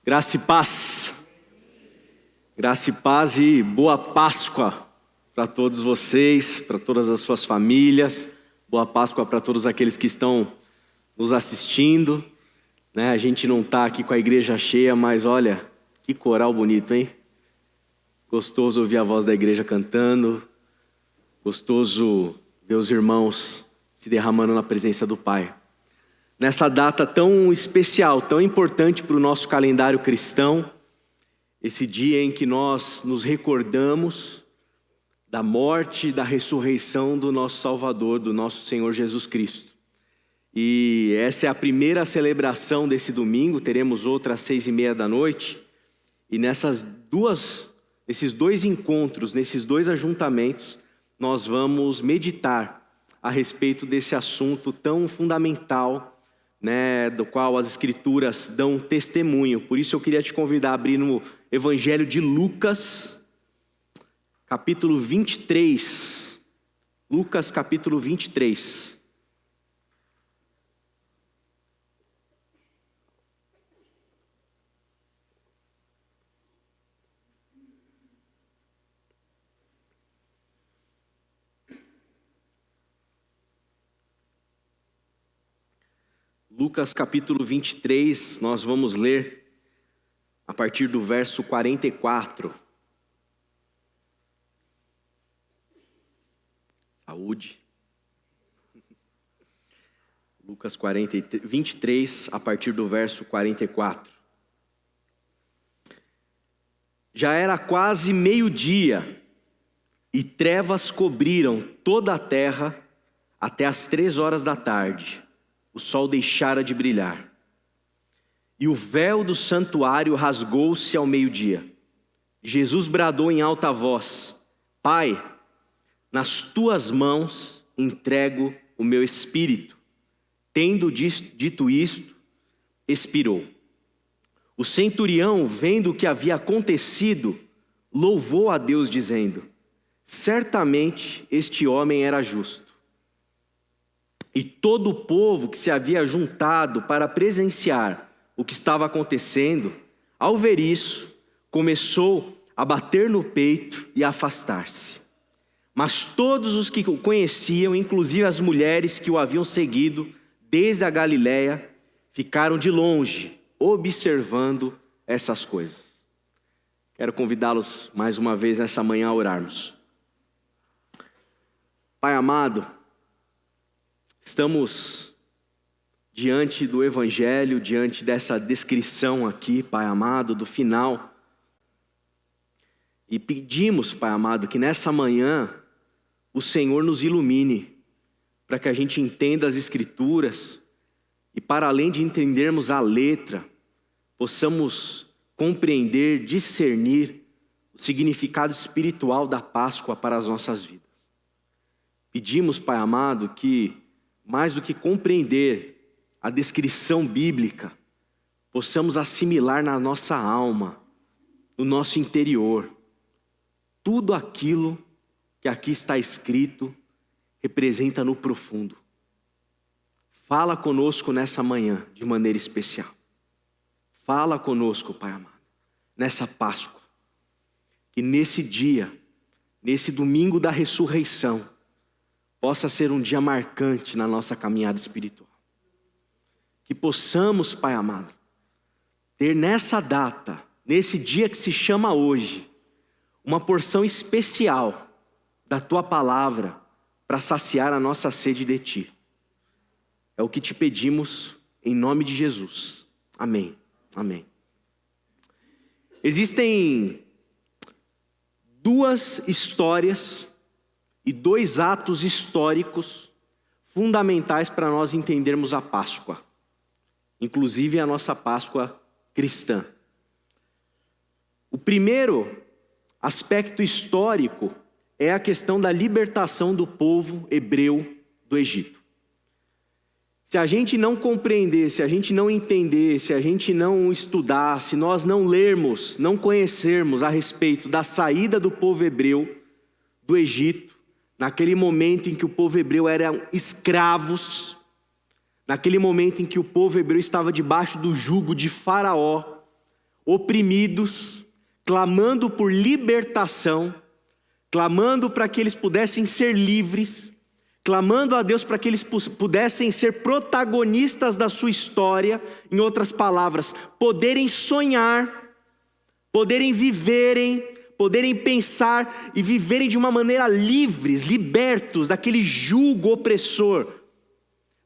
Graça e paz. Graça e paz e boa Páscoa para todos vocês, para todas as suas famílias. Boa Páscoa para todos aqueles que estão nos assistindo. A gente não está aqui com a igreja cheia, mas olha, que coral bonito, hein? Gostoso ouvir a voz da igreja cantando. Gostoso ver os irmãos se derramando na presença do Pai. Nessa data tão especial, tão importante para o nosso calendário cristão, esse dia em que nós nos recordamos da morte e da ressurreição do nosso Salvador, do nosso Senhor Jesus Cristo. E essa é a primeira celebração desse domingo, teremos outra às 6:30 p.m. E nesses dois encontros, nesses dois ajuntamentos, nós vamos meditar a respeito desse assunto tão fundamental, do qual as Escrituras dão testemunho. Por isso eu queria te convidar a abrir no Evangelho de Lucas, capítulo 23. Lucas, capítulo 23. Lucas capítulo 23, nós vamos ler a partir do verso 44. Saúde. Lucas 23, a partir do verso 44. Já era quase meio-dia, e trevas cobriram toda a terra até as 3 horas da tarde. O sol deixara de brilhar, e o véu do santuário rasgou-se ao meio-dia. Jesus bradou em alta voz: Pai, nas tuas mãos entrego o meu espírito. Tendo dito isto, expirou. O centurião, vendo o que havia acontecido, louvou a Deus, dizendo: certamente este homem era justo. E todo o povo que se havia juntado para presenciar o que estava acontecendo, ao ver isso, começou a bater no peito e a afastar-se. Mas todos os que o conheciam, inclusive as mulheres que o haviam seguido desde a Galiléia, ficaram de longe, observando essas coisas. Quero convidá-los mais uma vez nessa manhã a orarmos. Pai amado, estamos diante do Evangelho, diante dessa descrição aqui, Pai amado, do final. E pedimos, Pai amado, que nessa manhã o Senhor nos ilumine, para que a gente entenda as Escrituras e, para além de entendermos a letra, possamos compreender, discernir o significado espiritual da Páscoa para as nossas vidas. Pedimos, Pai amado, que mais do que compreender a descrição bíblica, possamos assimilar na nossa alma, no nosso interior, tudo aquilo que aqui está escrito representa no profundo. Fala conosco nessa manhã de maneira especial. Fala conosco, Pai amado, nessa Páscoa, que nesse dia, nesse domingo da ressurreição, possa ser um dia marcante na nossa caminhada espiritual. Que possamos, Pai amado, ter nessa data, nesse dia que se chama hoje, uma porção especial da Tua palavra para saciar a nossa sede de Ti. É o que te pedimos em nome de Jesus. Amém. Amém. Existem duas histórias e dois atos históricos fundamentais para nós entendermos a Páscoa, inclusive a nossa Páscoa cristã. O primeiro aspecto histórico é a questão da libertação do povo hebreu do Egito. Se a gente não compreender, se a gente não entender, se a gente não estudar, se nós não lermos, não conhecermos a respeito da saída do povo hebreu do Egito, naquele momento em que o povo hebreu era escravos, naquele momento em que o povo hebreu estava debaixo do jugo de Faraó, oprimidos, clamando por libertação, clamando para que eles pudessem ser livres, clamando a Deus para que eles pudessem ser protagonistas da sua história, em outras palavras, poderem sonhar, poderem viverem, poderem pensar e viverem de uma maneira livres, libertos daquele jugo opressor,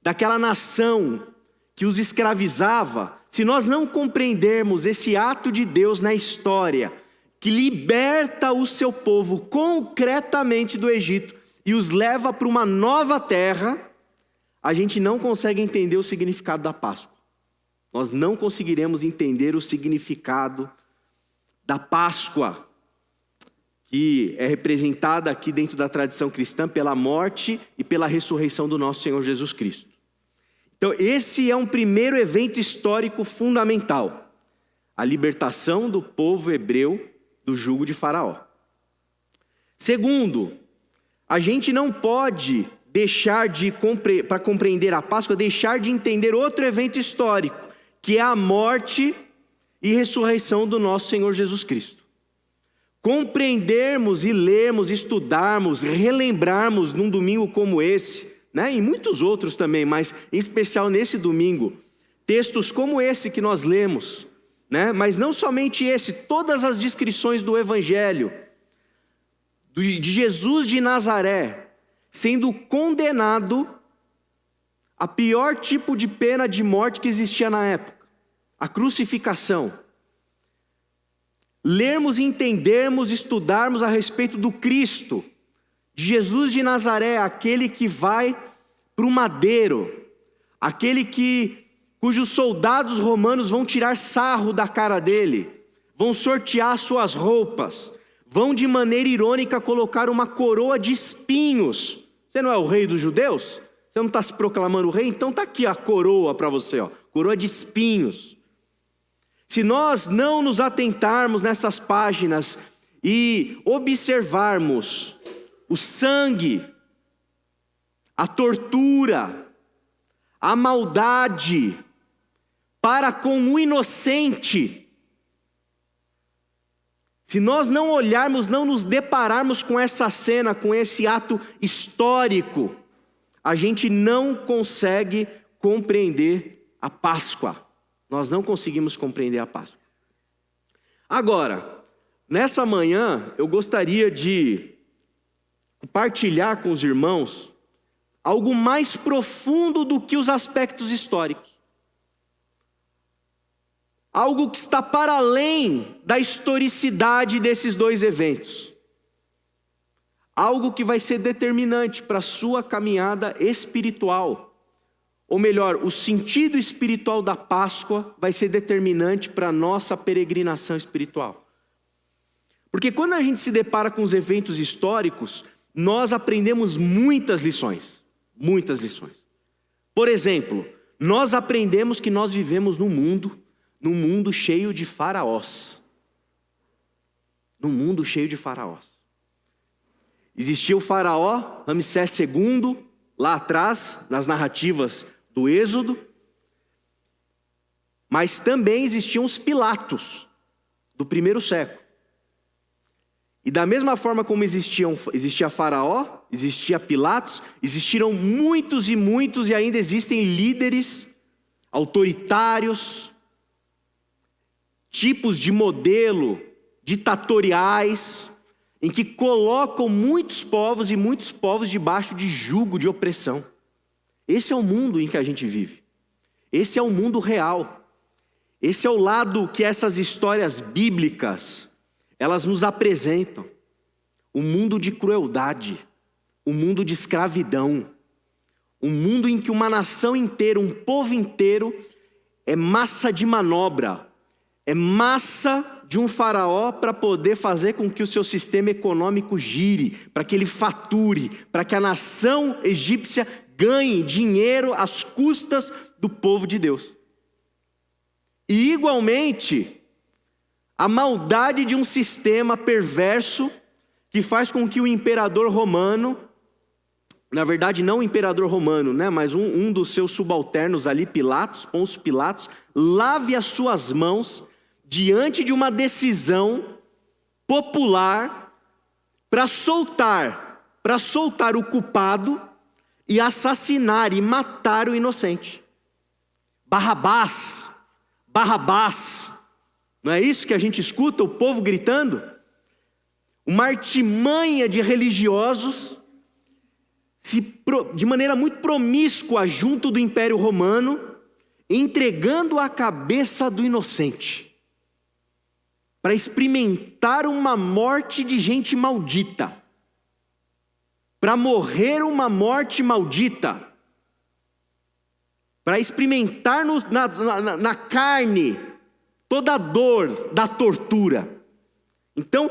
daquela nação que os escravizava. Se nós não compreendermos esse ato de Deus na história, que liberta o seu povo concretamente do Egito e os leva para uma nova terra, a gente não consegue entender o significado da Páscoa. Nós não conseguiremos entender o significado da Páscoa, que é representada aqui dentro da tradição cristã pela morte e pela ressurreição do nosso Senhor Jesus Cristo. Então, esse é um primeiro evento histórico fundamental, a libertação do povo hebreu do jugo de Faraó. Segundo, a gente não pode deixar para compreender a Páscoa, deixar de entender outro evento histórico, que é a morte e ressurreição do nosso Senhor Jesus Cristo. Compreendermos e lermos, estudarmos, relembrarmos num domingo como esse, né? E muitos outros também, mas em especial nesse domingo, textos como esse que nós lemos, né? Mas não somente esse, todas as descrições do Evangelho, de Jesus de Nazaré, sendo condenado a pior tipo de pena de morte que existia na época, a crucificação. Lermos, entendermos, estudarmos a respeito do Cristo, de Jesus de Nazaré, aquele que vai para o madeiro, aquele cujos soldados romanos vão tirar sarro da cara dele, vão sortear suas roupas, vão de maneira irônica colocar uma coroa de espinhos. Você não é o rei dos judeus? Você não está se proclamando rei? Então está aqui a coroa para você, ó, coroa de espinhos. Se nós não nos atentarmos nessas páginas e observarmos o sangue, a tortura, a maldade para com o inocente, se nós não olharmos, não nos depararmos com essa cena, com esse ato histórico, a gente não consegue compreender a Páscoa. Nós não conseguimos compreender a Páscoa. Agora, nessa manhã, eu gostaria de compartilhar com os irmãos algo mais profundo do que os aspectos históricos. Algo que está para além da historicidade desses dois eventos. Algo que vai ser determinante para a sua caminhada espiritual. Ou melhor, o sentido espiritual da Páscoa vai ser determinante para a nossa peregrinação espiritual. Porque quando a gente se depara com os eventos históricos, nós aprendemos muitas lições. Muitas lições. Por exemplo, nós aprendemos que nós vivemos num mundo cheio de faraós. Num mundo cheio de faraós. Existia o faraó Ramsés II, lá atrás, nas narrativas do Êxodo, mas também existiam os Pilatos, do primeiro século. E da mesma forma como existia Faraó, existia Pilatos, existiram muitos e ainda existem líderes autoritários, tipos de modelo ditatoriais, em que colocam muitos povos debaixo de jugo de opressão. Esse é o mundo em que a gente vive. Esse é o mundo real. Esse é o lado que essas histórias bíblicas, elas nos apresentam. Um mundo de crueldade, um mundo de escravidão, um mundo em que uma nação inteira, um povo inteiro, é massa de manobra, é massa de um faraó para poder fazer com que o seu sistema econômico gire, para que ele fature, para que a nação egípcia ganhe dinheiro às custas do povo de Deus. E igualmente, a maldade de um sistema perverso que faz com que o imperador romano, na verdade não o imperador romano, né, mas um dos seus subalternos ali, Pilatos, Pôncio Pilatos, lave as suas mãos diante de uma decisão popular para soltar o culpado e assassinar e matar o inocente. Barrabás, Barrabás. Não é isso que a gente escuta o povo gritando? Uma artimanha de religiosos de maneira muito promíscua junto do Império Romano, entregando a cabeça do inocente para experimentar uma morte de gente maldita, para morrer uma morte maldita, para experimentar na carne toda a dor da tortura. Então,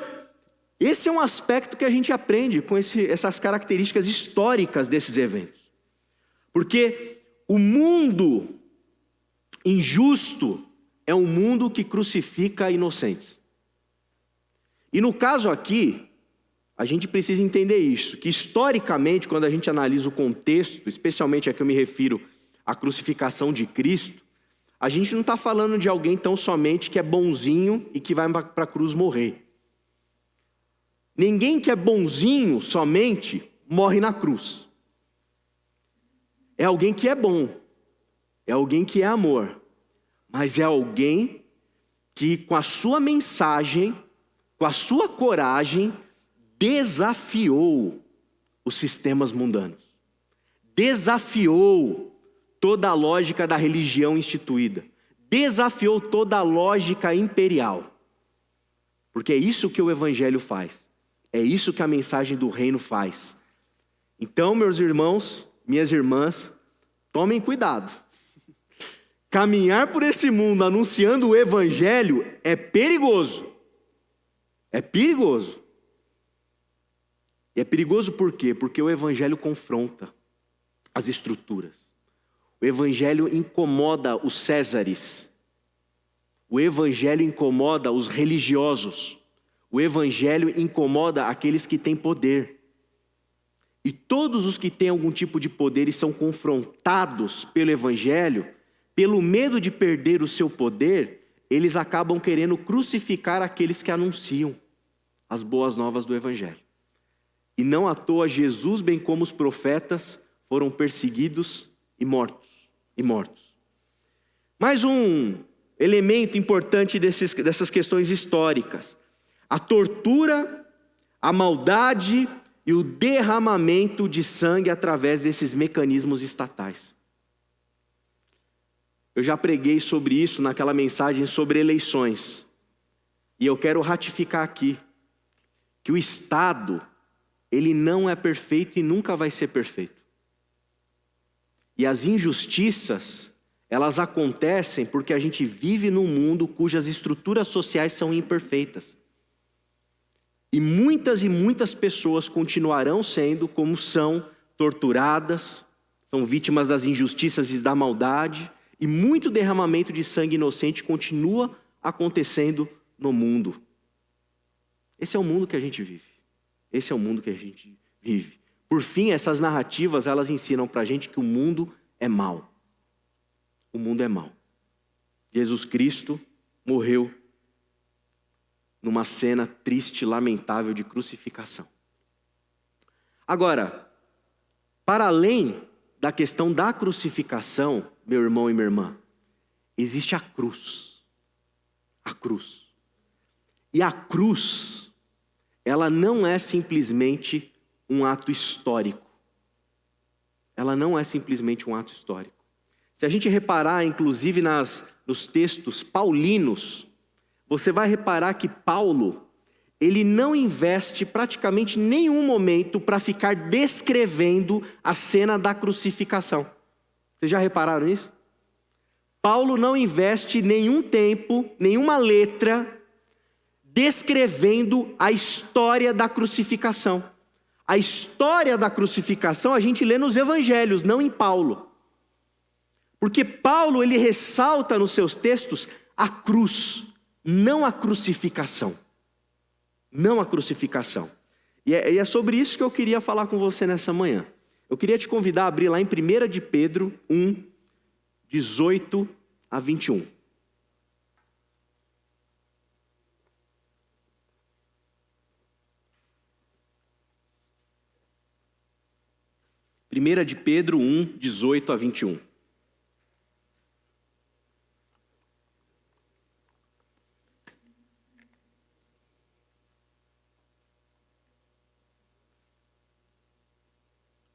esse é um aspecto que a gente aprende com essas características históricas desses eventos. Porque o mundo injusto é um mundo que crucifica inocentes. E no caso aqui, a gente precisa entender isso, que historicamente, quando a gente analisa o contexto, especialmente a que eu me refiro à crucificação de Cristo, a gente não está falando de alguém tão somente que é bonzinho e que vai para a cruz morrer. Ninguém que é bonzinho somente morre na cruz. É alguém que é bom, é alguém que é amor, mas é alguém que com a sua mensagem, com a sua coragem, desafiou os sistemas mundanos, desafiou toda a lógica da religião instituída, desafiou toda a lógica imperial, porque é isso que o Evangelho faz. É isso que a mensagem do reino faz. Então, meus irmãos, minhas irmãs, tomem cuidado. Caminhar por esse mundo anunciando o Evangelho é perigoso. É perigoso. E é perigoso por quê? Porque o Evangelho confronta as estruturas. O Evangelho incomoda os césares. O Evangelho incomoda os religiosos. O Evangelho incomoda aqueles que têm poder. E todos os que têm algum tipo de poder e são confrontados pelo Evangelho, pelo medo de perder o seu poder, eles acabam querendo crucificar aqueles que anunciam as boas novas do Evangelho. E não à toa Jesus, bem como os profetas, foram perseguidos e mortos. Mais um elemento importante dessas questões históricas. A tortura, a maldade e o derramamento de sangue através desses mecanismos estatais. Eu já preguei sobre isso naquela mensagem sobre eleições. E eu quero ratificar aqui que o Estado, ele não é perfeito e nunca vai ser perfeito. E as injustiças, elas acontecem porque a gente vive num mundo cujas estruturas sociais são imperfeitas. E muitas pessoas continuarão sendo como são, torturadas, são vítimas das injustiças e da maldade, e muito derramamento de sangue inocente continua acontecendo no mundo. Esse é o mundo que a gente vive. Esse é o mundo que a gente vive. Por fim, essas narrativas, elas ensinam para a gente que o mundo é mau. O mundo é mau. Jesus Cristo morreu numa cena triste, lamentável de crucificação. Agora, para além da questão da crucificação, meu irmão e minha irmã, existe a cruz. A cruz. E a cruz, ela não é simplesmente um ato histórico. Ela não é simplesmente um ato histórico. Se a gente reparar, inclusive, nos textos paulinos, você vai reparar que Paulo, ele não investe praticamente nenhum momento para ficar descrevendo a cena da crucificação. Vocês já repararam nisso? Paulo não investe nenhum tempo, nenhuma letra, descrevendo a história da crucificação. A história da crucificação a gente lê nos evangelhos, não em Paulo. Porque Paulo, ele ressalta nos seus textos a cruz, não a crucificação. Não a crucificação. E é sobre isso que eu queria falar com você nessa manhã. Eu queria te convidar a abrir lá em 1 de Pedro 1, 18 a 21. 1 de Pedro 1, 18 a 21.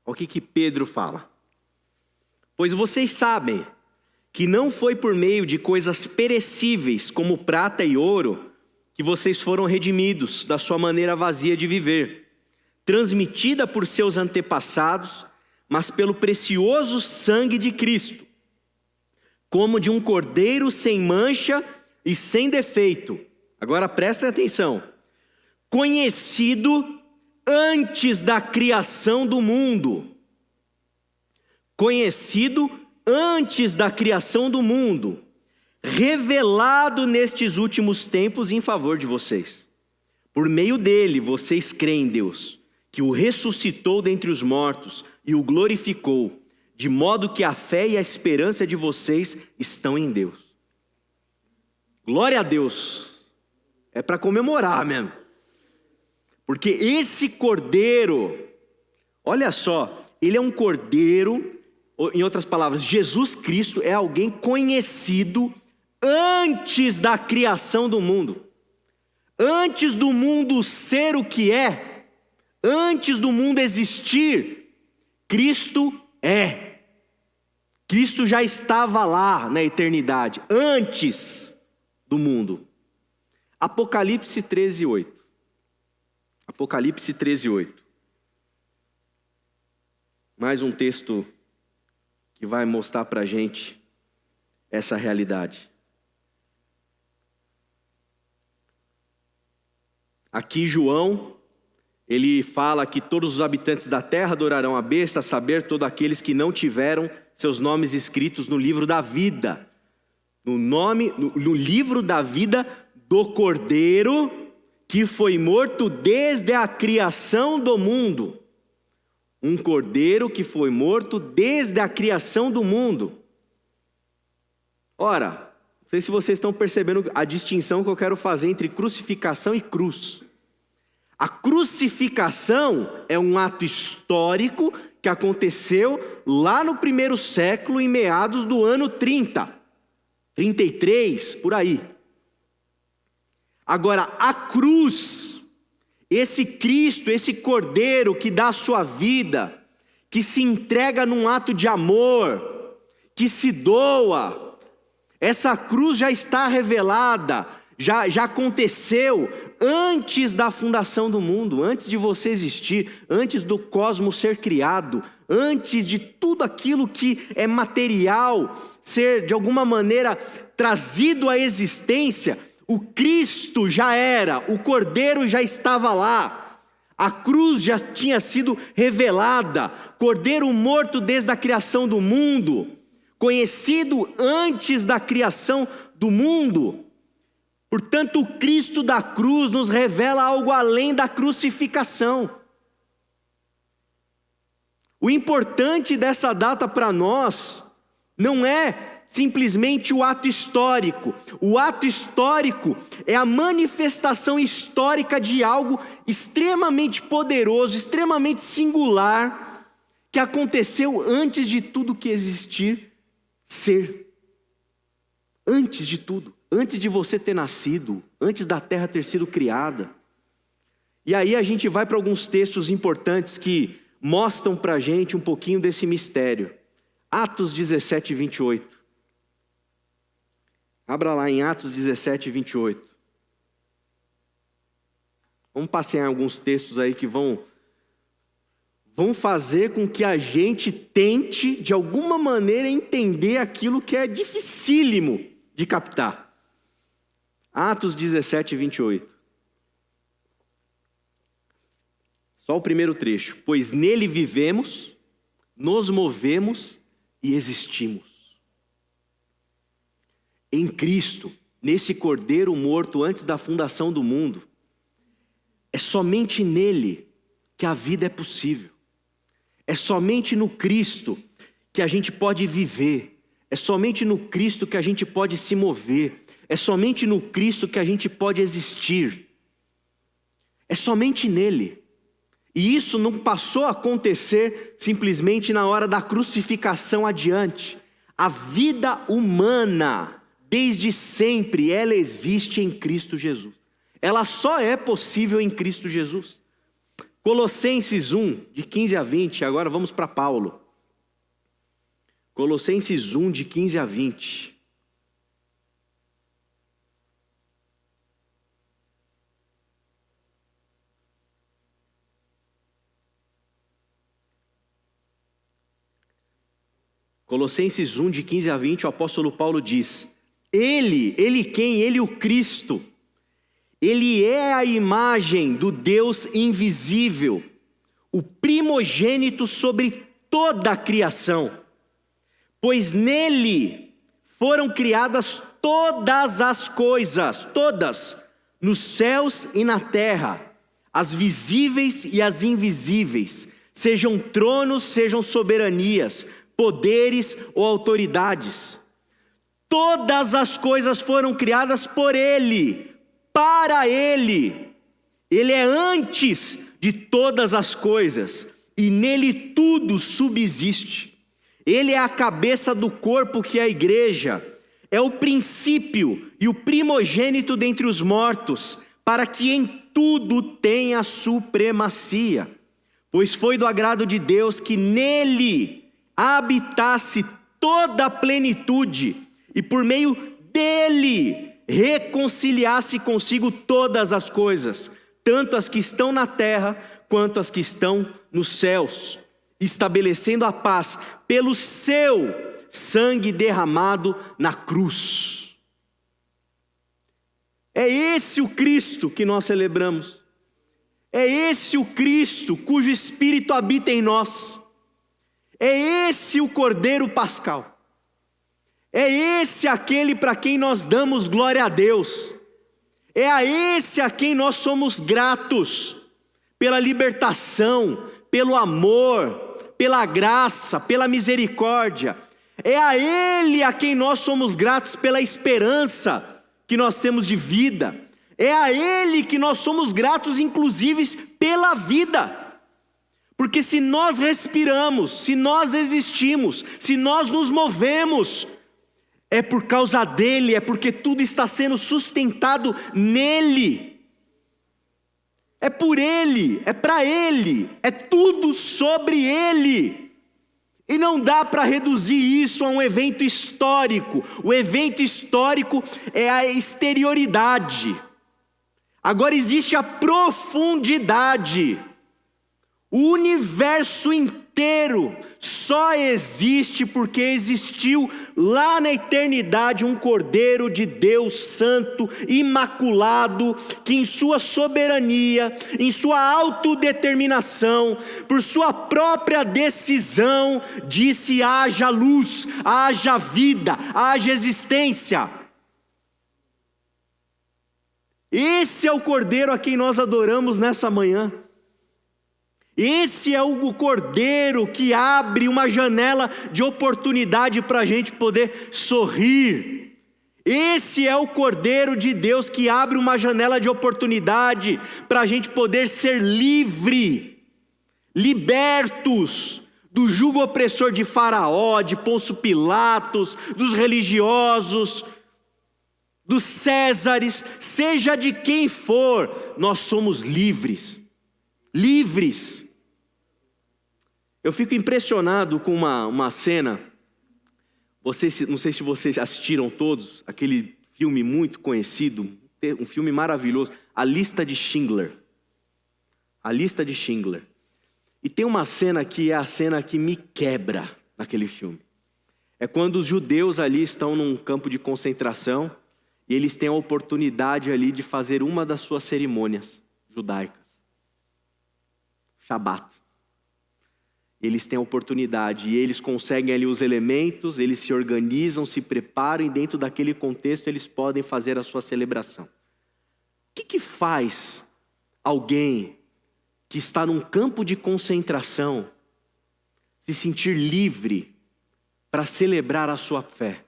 Olha o que Pedro fala. Pois vocês sabem que não foi por meio de coisas perecíveis como prata e ouro que vocês foram redimidos da sua maneira vazia de viver, transmitida por seus antepassados, mas pelo precioso sangue de Cristo, como de um cordeiro sem mancha e sem defeito. Agora prestem atenção. Conhecido antes da criação do mundo. Conhecido antes da criação do mundo, revelado nestes últimos tempos em favor de vocês. Por meio dele, vocês creem em Deus, que o ressuscitou dentre os mortos e o glorificou, de modo que a fé e a esperança de vocês estão em Deus. Glória a Deus! É para comemorar mesmo. Porque esse cordeiro, olha só, ele é um cordeiro, em outras palavras, Jesus Cristo é alguém conhecido antes da criação do mundo. Antes do mundo ser o que é, antes do mundo existir, Cristo é. Cristo já estava lá na eternidade, antes do mundo. Apocalipse 13, 8. Apocalipse 13, 8. Mais um texto que vai mostrar para a gente essa realidade. Aqui João, ele fala que todos os habitantes da terra adorarão a besta, a saber, todos aqueles que não tiveram seus nomes escritos no livro da vida. No livro da vida do Cordeiro, que foi morto desde a criação do mundo. Um cordeiro que foi morto desde a criação do mundo. Ora, não sei se vocês estão percebendo a distinção que eu quero fazer entre crucificação e cruz. A crucificação é um ato histórico que aconteceu lá no primeiro século, em meados do ano 30, 33, por aí. Agora, a cruz, esse Cristo, esse Cordeiro que dá a sua vida, que se entrega num ato de amor, que se doa, essa cruz já está revelada, já aconteceu antes da fundação do mundo, antes de você existir, antes do cosmos ser criado, antes de tudo aquilo que é material ser de alguma maneira trazido à existência. O Cristo já era, o Cordeiro já estava lá, a cruz já tinha sido revelada, Cordeiro morto desde a criação do mundo, conhecido antes da criação do mundo. Portanto, o Cristo da cruz nos revela algo além da crucificação. O importante dessa data para nós não é simplesmente o ato histórico. O ato histórico é a manifestação histórica de algo extremamente poderoso, extremamente singular, que aconteceu antes de tudo que existir ser. Antes de tudo, antes de você ter nascido, antes da terra ter sido criada. E aí a gente vai para alguns textos importantes que mostram para a gente um pouquinho desse mistério. Atos 17, 28. Abra lá em Atos 17, 28. Vamos passear em alguns textos aí que vão fazer com que a gente tente, de alguma maneira, entender aquilo que é dificílimo de captar. Atos 17, 28. Só o primeiro trecho. Pois nele vivemos, nos movemos e existimos. Em Cristo, nesse Cordeiro morto antes da fundação do mundo, é somente nele que a vida é possível. É somente no Cristo que a gente pode viver. É somente no Cristo que a gente pode se mover. É somente no Cristo que a gente pode existir. É somente nele. E isso não passou a acontecer simplesmente na hora da crucificação adiante. A vida humana, desde sempre, ela existe em Cristo Jesus. Ela só é possível em Cristo Jesus. Colossenses 1, de 15 a 20, agora vamos para Paulo. Colossenses 1, de 15 a 20. Colossenses 1, de 15 a 20, o apóstolo Paulo diz: Ele quem? Ele o Cristo. Ele é a imagem do Deus invisível, o primogênito sobre toda a criação, pois nele foram criadas todas as coisas, todas, nos céus e na terra, as visíveis e as invisíveis, sejam tronos, sejam soberanias, poderes ou autoridades. Todas as coisas foram criadas por ele, para ele. Ele é antes de todas as coisas, e nele tudo subsiste. Ele é a cabeça do corpo que é a igreja, é o princípio e o primogênito dentre os mortos, para que em tudo tenha supremacia. Pois foi do agrado de Deus que nele habitasse toda a plenitude, e por meio dele reconciliasse consigo todas as coisas, tanto as que estão na terra, quanto as que estão nos céus, estabelecendo a paz pelo seu sangue derramado na cruz. É esse o Cristo que nós celebramos. É esse o Cristo cujo Espírito habita em nós. É esse o Cordeiro Pascal. É esse aquele para quem nós damos glória a Deus. É a esse a quem nós somos gratos pela libertação, pelo amor, pela graça, pela misericórdia. É a Ele a quem nós somos gratos pela esperança que nós temos de vida. É a Ele que nós somos gratos, inclusive, pela vida. Porque se nós respiramos, se nós existimos, se nós nos movemos, é por causa dele, é porque tudo está sendo sustentado nele. É por ele, é para ele, é tudo sobre ele. E não dá para reduzir isso a um evento histórico. O evento histórico é a exterioridade. Agora existe a profundidade. O universo inteiro só existe porque existiu lá na eternidade um Cordeiro de Deus santo, imaculado, que em sua soberania, em sua autodeterminação, por sua própria decisão, disse: haja luz, haja vida, haja existência. Esse é o Cordeiro a quem nós adoramos nessa manhã. Esse é o Cordeiro que abre uma janela de oportunidade para a gente poder sorrir. Esse é o Cordeiro de Deus que abre uma janela de oportunidade para a gente poder ser livre, libertos do jugo opressor de Faraó, de Pôncio Pilatos, dos religiosos, dos Césares, seja de quem for, nós somos livres. Livres. Eu fico impressionado com uma cena. Não sei se vocês assistiram todos, aquele filme muito conhecido, um filme maravilhoso, A Lista de Schindler. A Lista de Schindler. E tem uma cena que é a cena que me quebra naquele filme. É quando os judeus ali estão num campo de concentração e eles têm a oportunidade ali de fazer uma das suas cerimônias judaicas. Shabat. Eles têm a oportunidade e eles conseguem ali os elementos, eles se organizam, se preparam e dentro daquele contexto eles podem fazer a sua celebração. O que faz alguém que está num campo de concentração se sentir livre para celebrar a sua fé?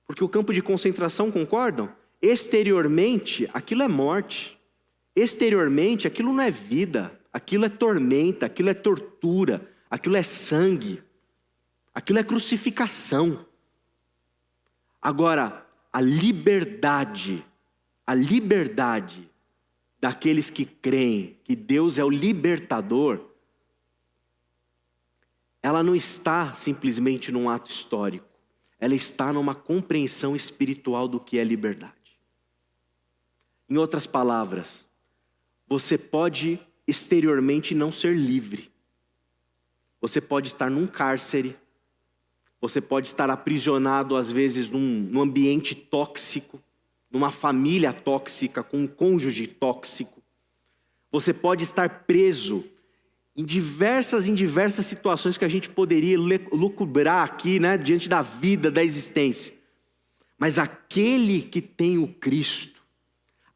Porque o campo de concentração, concordam? Exteriormente, aquilo é morte. exteriormente aquilo não é vida, aquilo é tormenta, aquilo é tortura, aquilo é sangue, aquilo é crucificação. Agora, a liberdade daqueles que creem que Deus é o libertador, ela não está simplesmente num ato histórico, ela está numa compreensão espiritual do que é liberdade. Em outras palavras, você pode exteriormente não ser livre. Você pode estar num cárcere, você pode estar aprisionado às vezes num ambiente tóxico, numa família tóxica, com um cônjuge tóxico. Você pode estar preso em diversas situações que a gente poderia lucubrar aqui, né, diante da vida, da existência. Mas aquele que tem o Cristo,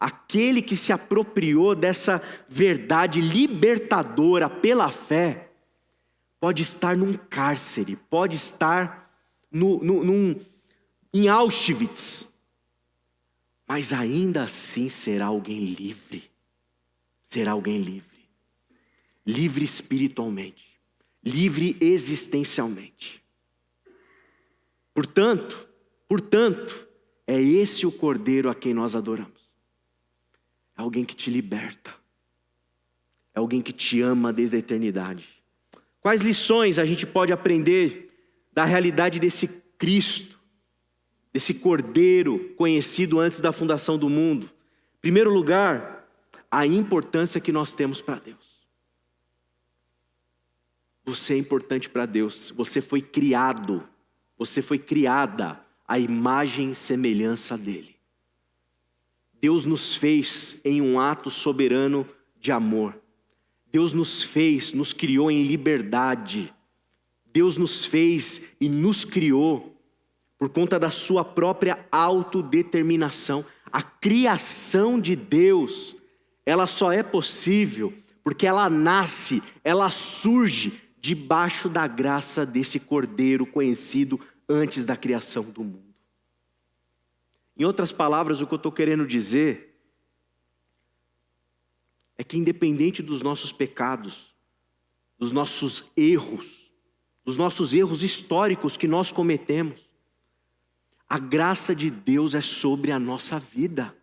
aquele que se apropriou dessa verdade libertadora pela fé, pode estar num cárcere, pode estar em Auschwitz, mas ainda assim será alguém livre. Será alguém livre. Livre espiritualmente, livre existencialmente. Portanto, é esse o Cordeiro a quem nós adoramos. É alguém que te liberta. É alguém que te ama desde a eternidade. Quais lições a gente pode aprender da realidade desse Cristo, desse Cordeiro conhecido antes da fundação do mundo? Em primeiro lugar, a importância que nós temos para Deus. Você é importante para Deus. Você foi criado, você foi criada à imagem e semelhança dele. Deus nos fez em um ato soberano de amor. Deus nos fez, nos criou em liberdade. Deus nos fez e nos criou por conta da sua própria autodeterminação. A criação de Deus, ela só é possível porque ela nasce, ela surge debaixo da graça desse Cordeiro conhecido antes da criação do mundo. Em outras palavras, o que eu estou querendo dizer é que independente dos nossos pecados, dos nossos erros históricos que nós cometemos, a graça de Deus é sobre a nossa vida.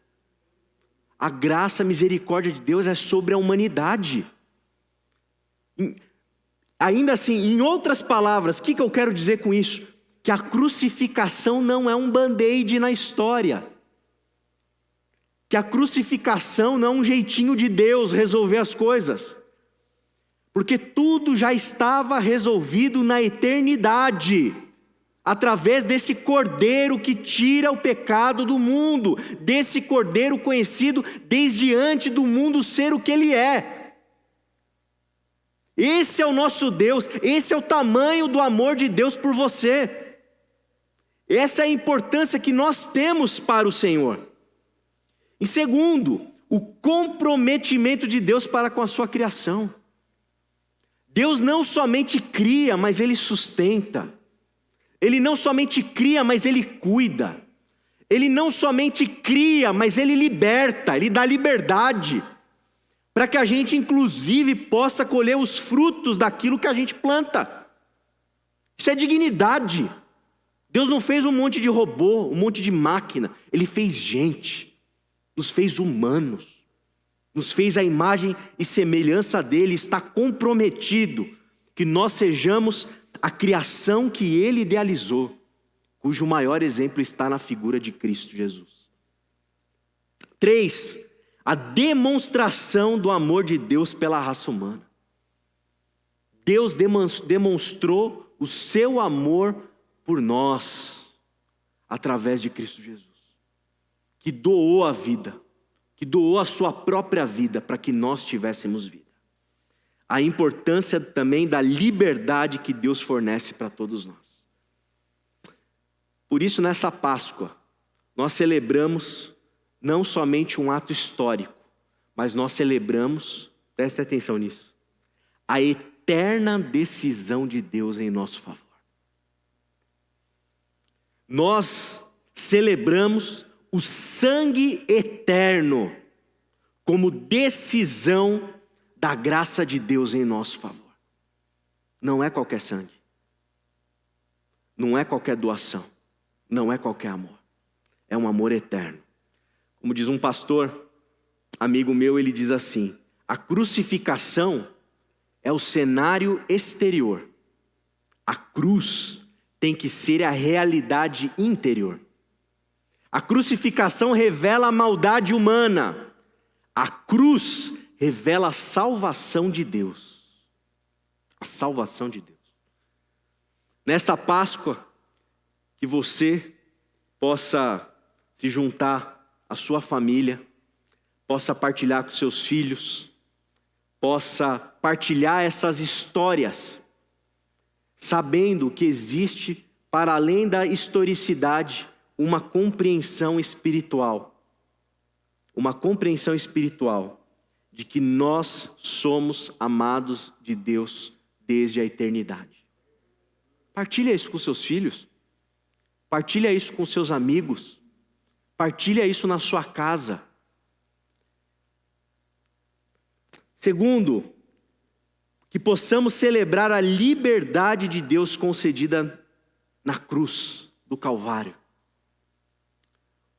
A graça, a misericórdia de Deus é sobre a humanidade. Ainda assim, em outras palavras, o que eu quero dizer com isso? Que a crucificação não é um band-aid na história. Que a crucificação não é um jeitinho de Deus resolver as coisas. Porque tudo já estava resolvido na eternidade, através desse Cordeiro que tira o pecado do mundo, desse Cordeiro conhecido desde antes do mundo ser o que ele é. Esse é o nosso Deus, esse é o tamanho do amor de Deus por você. Essa é a importância que nós temos para o Senhor. Em segundo, o comprometimento de Deus para com a sua criação. Deus não somente cria, mas Ele sustenta. Ele não somente cria, mas Ele cuida. Ele não somente cria, mas Ele liberta, Ele dá liberdade, para que a gente inclusive possa colher os frutos daquilo que a gente planta. Isso é dignidade. Deus não fez um monte de robô, um monte de máquina. Ele fez gente, nos fez humanos, nos fez a imagem e semelhança dele. Está comprometido que nós sejamos a criação que ele idealizou, cujo maior exemplo está na figura de Cristo Jesus. 3, a demonstração do amor de Deus pela raça humana. Deus demonstrou o seu amor por nós, através de Cristo Jesus, que doou a vida, que doou a sua própria vida para que nós tivéssemos vida. A importância também da liberdade que Deus fornece para todos nós. Por isso, nessa Páscoa, nós celebramos não somente um ato histórico, mas nós celebramos, preste atenção nisso, a eterna decisão de Deus em nosso favor. Nós celebramos o sangue eterno como decisão da graça de Deus em nosso favor. Não é qualquer sangue, não é qualquer doação, não é qualquer amor, é um amor eterno. Como diz um pastor, amigo meu, ele diz assim: a crucificação é o cenário exterior, a cruz tem que ser a realidade interior. A crucificação revela a maldade humana, a cruz revela a salvação de Deus. A salvação de Deus. Nessa Páscoa, que você possa se juntar à sua família, possa partilhar com seus filhos, possa partilhar essas histórias, sabendo que existe, para além da historicidade, uma compreensão espiritual. Uma compreensão espiritual de que nós somos amados de Deus desde a eternidade. Partilha isso com seus filhos. Partilha isso com seus amigos. Partilha isso na sua casa. Segundo, que possamos celebrar a liberdade de Deus concedida na cruz do Calvário.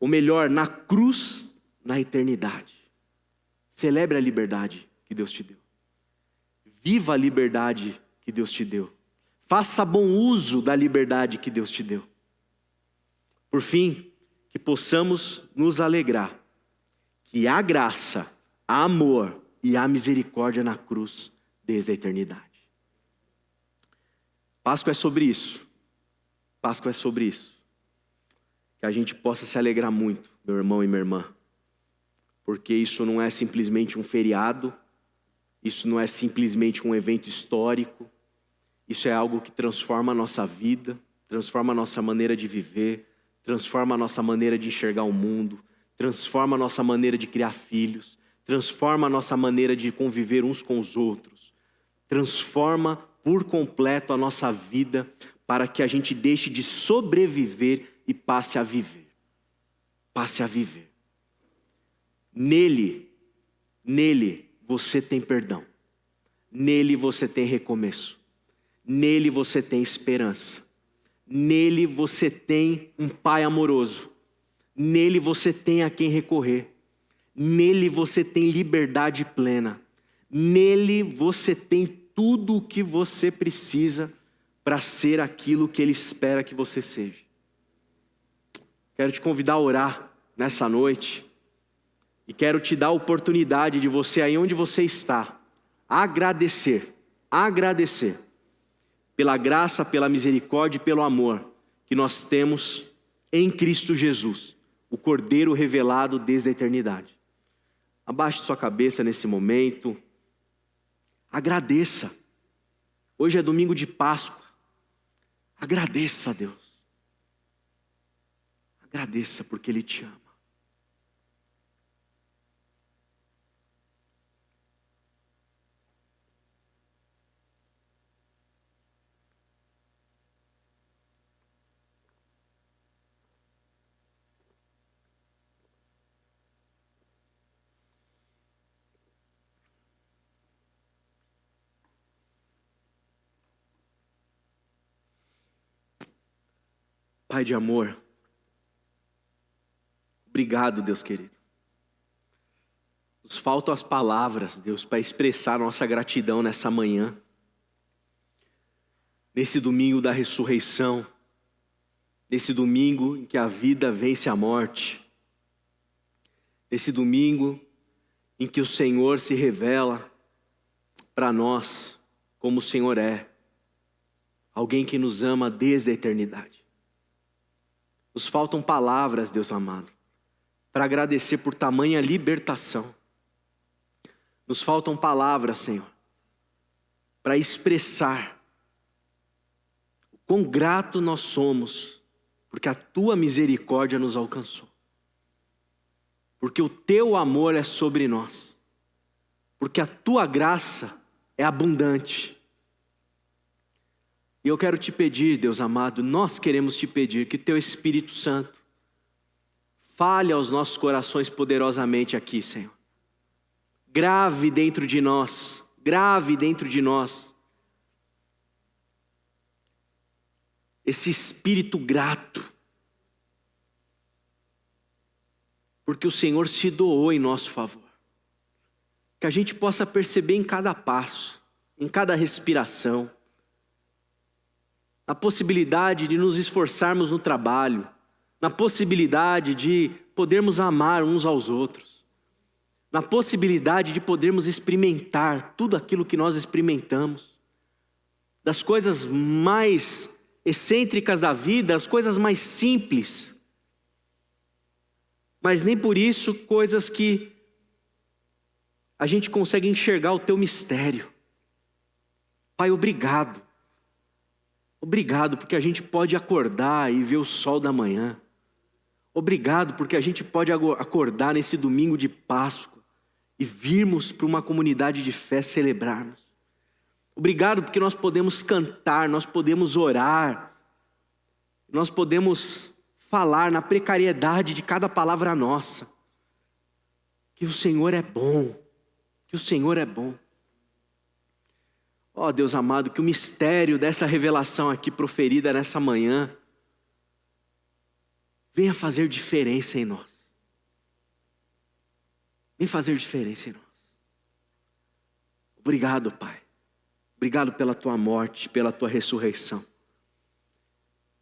Ou melhor, na cruz, na eternidade. Celebre a liberdade que Deus te deu. Viva a liberdade que Deus te deu. Faça bom uso da liberdade que Deus te deu. Por fim, que possamos nos alegrar que há graça, há amor e há misericórdia na cruz desde a eternidade. Páscoa é sobre isso. Páscoa é sobre isso. Que a gente possa se alegrar muito, meu irmão e minha irmã. Porque isso não é simplesmente um feriado, isso não é simplesmente um evento histórico, isso é algo que transforma a nossa vida, transforma a nossa maneira de viver, transforma a nossa maneira de enxergar o mundo, transforma a nossa maneira de criar filhos, transforma a nossa maneira de conviver uns com os outros, transforma por completo a nossa vida para que a gente deixe de sobreviver e passe a viver. Passe a viver. Nele você tem perdão. Nele você tem recomeço. Nele você tem esperança. Nele você tem um Pai amoroso. Nele você tem a quem recorrer. Nele você tem liberdade plena. Nele você tem tudo o que você precisa para ser aquilo que Ele espera que você seja. Quero te convidar a orar nessa noite. E quero te dar a oportunidade de você, aí onde você está, agradecer pela graça, pela misericórdia e pelo amor que nós temos em Cristo Jesus, o Cordeiro revelado desde a eternidade. Abaixe sua cabeça nesse momento, agradeça. Hoje é domingo de Páscoa, agradeça a Deus. Agradeça porque Ele te ama. Pai de amor, obrigado, Deus querido. Nos faltam as palavras, Deus, para expressar nossa gratidão nessa manhã. Nesse domingo da ressurreição. Nesse domingo em que a vida vence a morte. Nesse domingo em que o Senhor se revela para nós como o Senhor é. Alguém que nos ama desde a eternidade. Nos faltam palavras, Deus amado, para agradecer por tamanha libertação. Nos faltam palavras, Senhor, para expressar o quão grato nós somos, porque a Tua misericórdia nos alcançou. Porque o Teu amor é sobre nós. Porque a Tua graça é abundante. E eu quero te pedir, Deus amado, nós queremos te pedir que Teu Espírito Santo fale aos nossos corações poderosamente aqui, Senhor. grave dentro de nós, grave dentro de nós. Esse espírito grato, porque o Senhor se doou em nosso favor. Que a gente possa perceber em cada passo, em cada respiração, na possibilidade de nos esforçarmos no trabalho, na possibilidade de podermos amar uns aos outros, na possibilidade de podermos experimentar tudo aquilo que nós experimentamos, das coisas mais excêntricas da vida, as coisas mais simples, mas nem por isso coisas que a gente consegue enxergar o teu mistério. Pai, obrigado. Obrigado porque a gente pode acordar e ver o sol da manhã. Obrigado porque a gente pode acordar nesse domingo de Páscoa e virmos para uma comunidade de fé celebrarmos. Obrigado porque nós podemos cantar, nós podemos orar, nós podemos falar na precariedade de cada palavra nossa. Que o Senhor é bom, que o Senhor é bom. Ó Deus amado, que o mistério dessa revelação aqui proferida nessa manhã venha fazer diferença em nós. Venha fazer diferença em nós. Obrigado, Pai. Obrigado pela tua morte, pela tua ressurreição.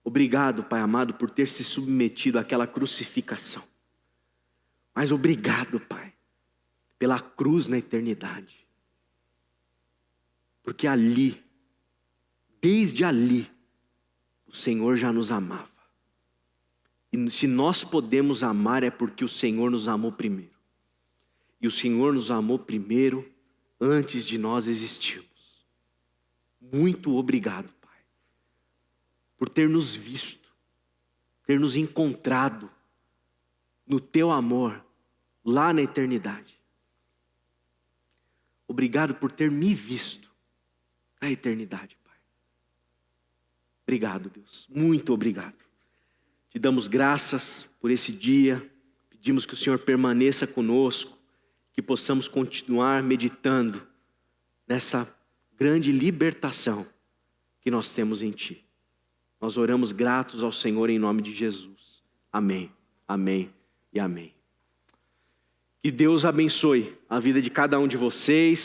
Obrigado, Pai amado, por ter se submetido àquela crucificação. Mas obrigado, Pai, pela cruz na eternidade. Porque ali, desde ali, o Senhor já nos amava. E se nós podemos amar é porque o Senhor nos amou primeiro. E o Senhor nos amou primeiro antes de nós existirmos. Muito obrigado, Pai, por ter nos visto, ter nos encontrado no teu amor lá na eternidade. Obrigado por ter me visto na eternidade, Pai. Obrigado, Deus, muito obrigado. Te damos graças por esse dia, pedimos que o Senhor permaneça conosco, que possamos continuar meditando nessa grande libertação que nós temos em Ti. Nós oramos gratos ao Senhor em nome de Jesus. Amém, amém e amém. Que Deus abençoe a vida de cada um de vocês.